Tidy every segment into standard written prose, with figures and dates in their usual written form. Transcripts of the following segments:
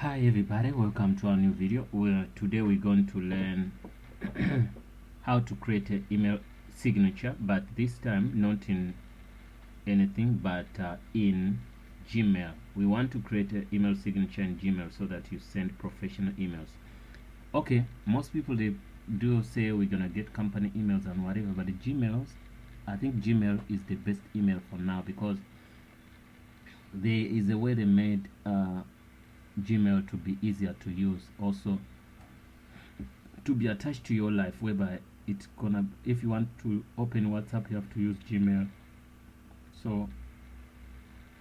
Hi everybody, welcome to our new video. Today we're going to learn how to create an email signature, but this time not in anything but in Gmail. We want to create an email signature in Gmail so that you send professional emails. Okay, most people they do say we're gonna get company emails and whatever, but the Gmails, I think Gmail is the best email for now because there is a way they made Gmail to be easier to use, also to be attached to your life, whereby it's gonna, if you want to open WhatsApp you have to use Gmail. So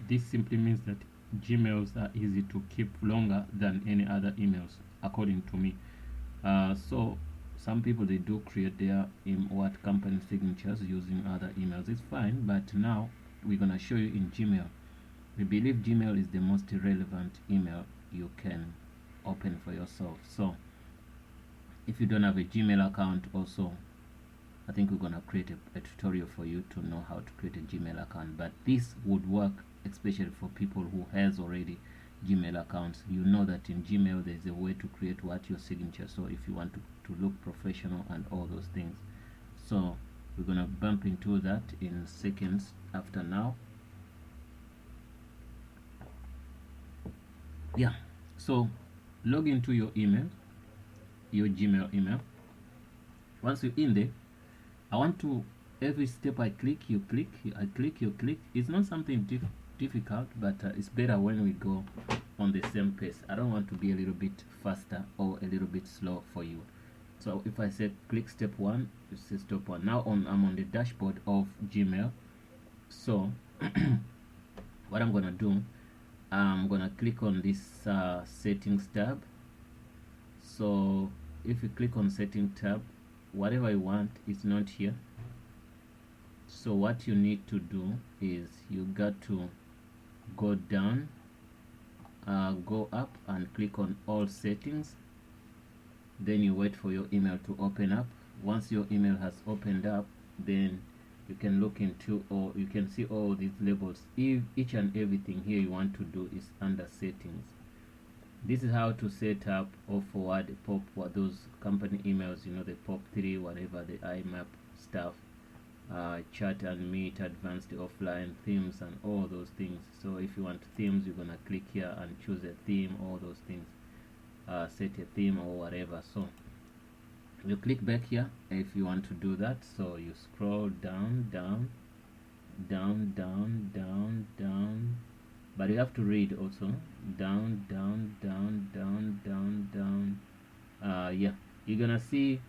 this simply means that Gmails are easy to keep longer than any other emails, according to me. So some people they do create their company signatures using other emails. It's fine, but now we're gonna show you in Gmail. We believe Gmail is the most relevant email you can open for yourself. So if you don't have a Gmail account, also I think we're gonna create a tutorial for you to know how to create a Gmail account, but this would work especially for people who has already Gmail accounts. You know that in Gmail there's a way to create your signature, so if you want to look professional and all those things. So we're gonna bump into that in seconds after now. Yeah, so log into your email, your Gmail email. Once you're in there, I want to, every step I click, you click, I click, you click. It's not something difficult, but it's better when we go on the same pace. I don't want to be a little bit faster or a little bit slow for you. So if I say click step 1, you say step 1. Now I'm on the dashboard of Gmail. So what I'm gonna do, I'm gonna click on this settings tab. So if you click on settings tab, whatever you want is not here. So what you need to do is you got to go down, go up and click on all settings. Then you wait for your email to open up. Once your email has opened up, then you can look into, or you can see all these labels. If each and everything here you want to do is under settings. This is how to set up or forward pop those company emails, you know, the POP3, whatever, the IMAP stuff, chat and meet, advanced offline themes and all those things. So if you want themes, you're gonna click here and choose a theme, all those things, set a theme or whatever. So you click back here if you want to do that. So you scroll down, but you have to read also, down. Yeah, you're gonna see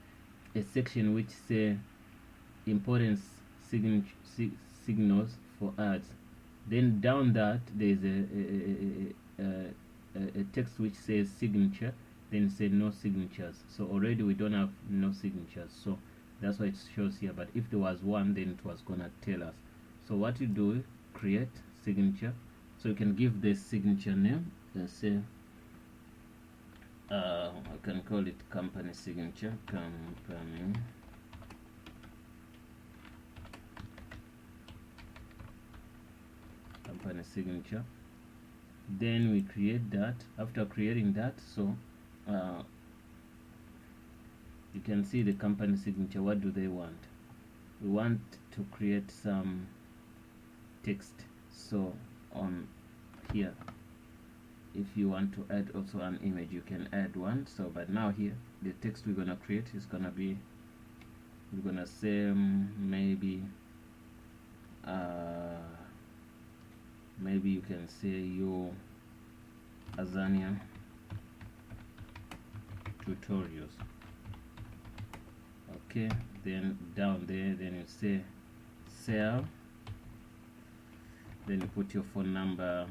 a section which say important signals for ads. Then down that there's a text which says signature, then say no signatures. So already we don't have no signatures, so that's why it shows here. But if there was one, then it was gonna tell us. So what you do, create signature. So you can give this signature name. Let's say I can call it company signature, company signature. Then we create that. After creating that, so you can see the company signature. What do they want? We want to create some text. So on here, if you want to add also an image, you can add one. So but now here the text we're gonna create is gonna be, we're gonna say maybe maybe you can say your Azania tutorials. Okay, then down there, then you say sell, then you put your phone number.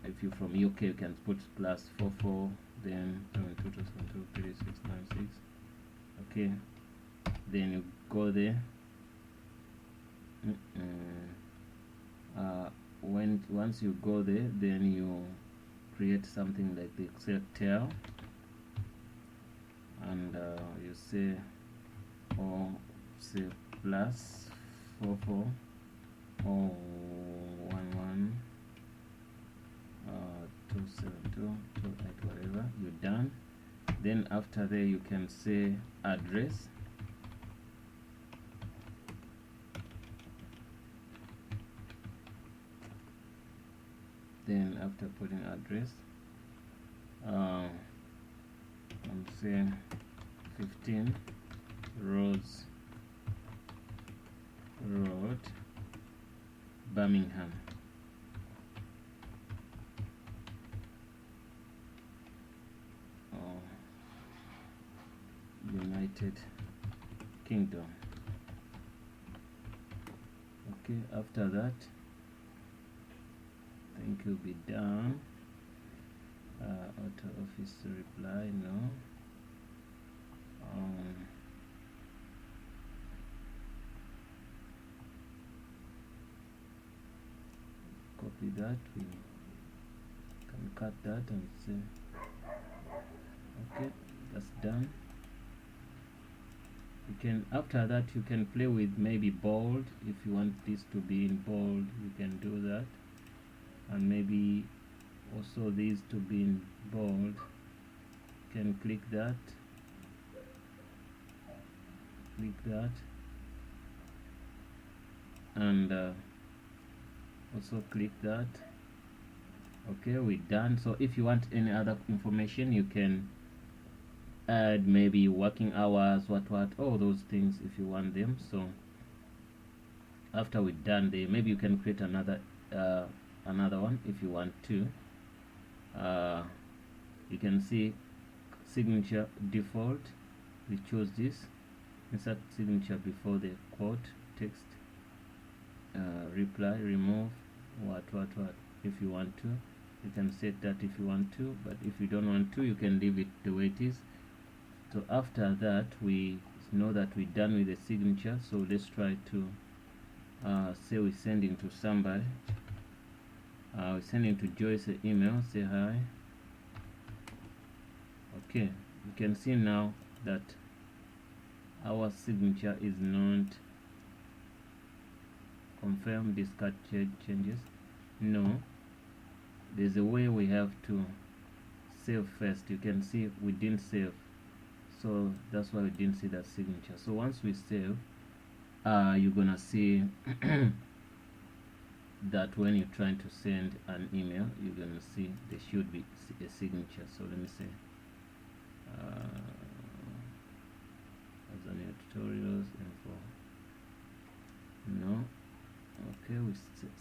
If you're from UK, you can put +44, then 72223696. Okay, then you go there. Once you go there, then you create something like the Excel tell, and you say, or say +44 or 11 272 then after there you can say address. Then after putting address, I'm saying 15 Rose Road, Birmingham. United Kingdom. Okay, after that I think you'll be done. Auto office reply, no. Copy that, we can cut that and say okay, that's done. You can, after that you can play with maybe bold. If you want this to be in bold, you can do that, and maybe also these to be in bold. You can click that, and also click that. Okay, we're done. So if you want any other information, you can add maybe working hours, what all those things if you want them. So after we're done there, maybe you can create another one if you want to. You can see signature default, we choose this. Insert signature before the quote text, reply, remove, what if you want to. You can set that if you want to, but if you don't want to, you can leave it the way it is. So after that, we know that we're done with the signature. So let's try to say we're sending to somebody. We're sending to Joyce an email, say hi. Okay, you can see now that our signature is not confirm, discard changes. No, there's a way we have to save first. You can see we didn't save, so that's why we didn't see that signature. So once we save, you're gonna see that when you're trying to send an email, you're gonna see there should be a signature. So let me say Tanzania tutorials info. No. Okay, we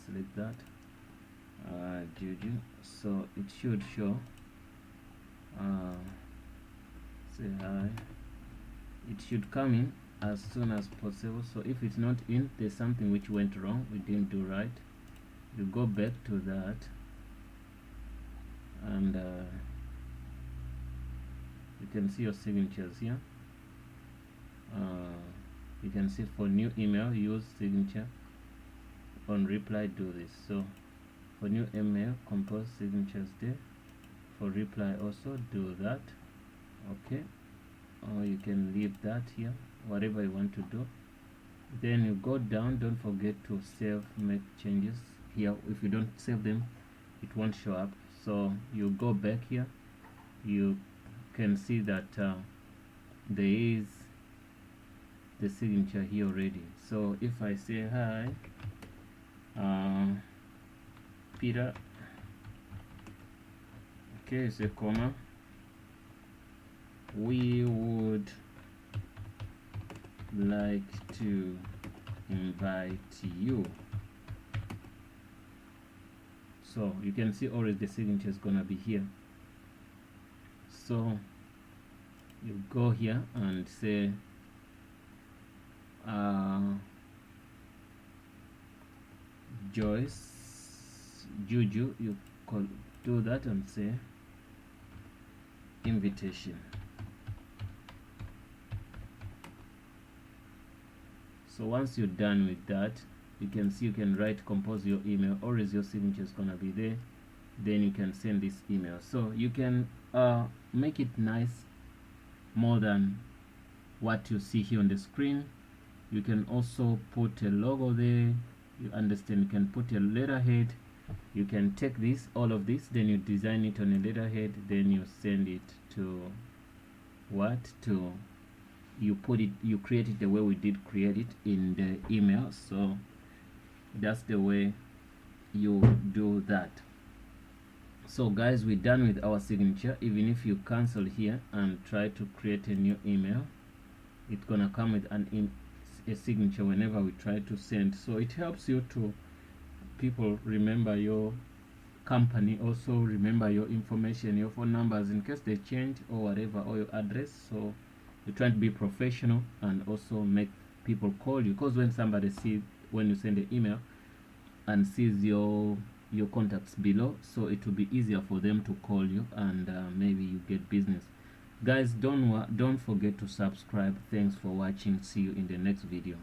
select that. Juju. So it should show. Say hi. It should come in as soon as possible. So if it's not in, there's something which went wrong, we didn't do right. You go back to that, and you can see your signatures here. You can see for new email, use signature. On reply, do this. So for new email, compose signatures there. For reply also do that. Okay, or you can leave that here, whatever you want to do. Then you go down, don't forget to save, make changes here. If you don't save them, it won't show up. So you go back here, you can see that there is the signature here already. So if I say hi, Peter, okay, say comma, we would like to invite you. So you can see already the signature is gonna be here. So you go here and say Joyce, Juju, you do that and say invitation. So once you're done with that, you can see you can write, compose your email, or is your signature is gonna be there. Then you can send this email. So you can make it nice, more than what you see here on the screen. You can also put a logo there. You understand, you can put a letterhead. You can take this, all of this, then you design it on a letterhead, then you send it to you create it the way we did create it in the email. So that's the way you do that. So guys, we're done with our signature. Even if you cancel here and try to create a new email, it's gonna come with a signature whenever we try to send. So it helps you to people remember your company, also remember your information, your phone numbers in case they change or whatever, or your address. So you're trying to be professional and also make people call you, because when you send an email and sees your contacts below, so it will be easier for them to call you, and maybe you get business. Guys, don't forget to subscribe. Thanks for watching. See you in the next video.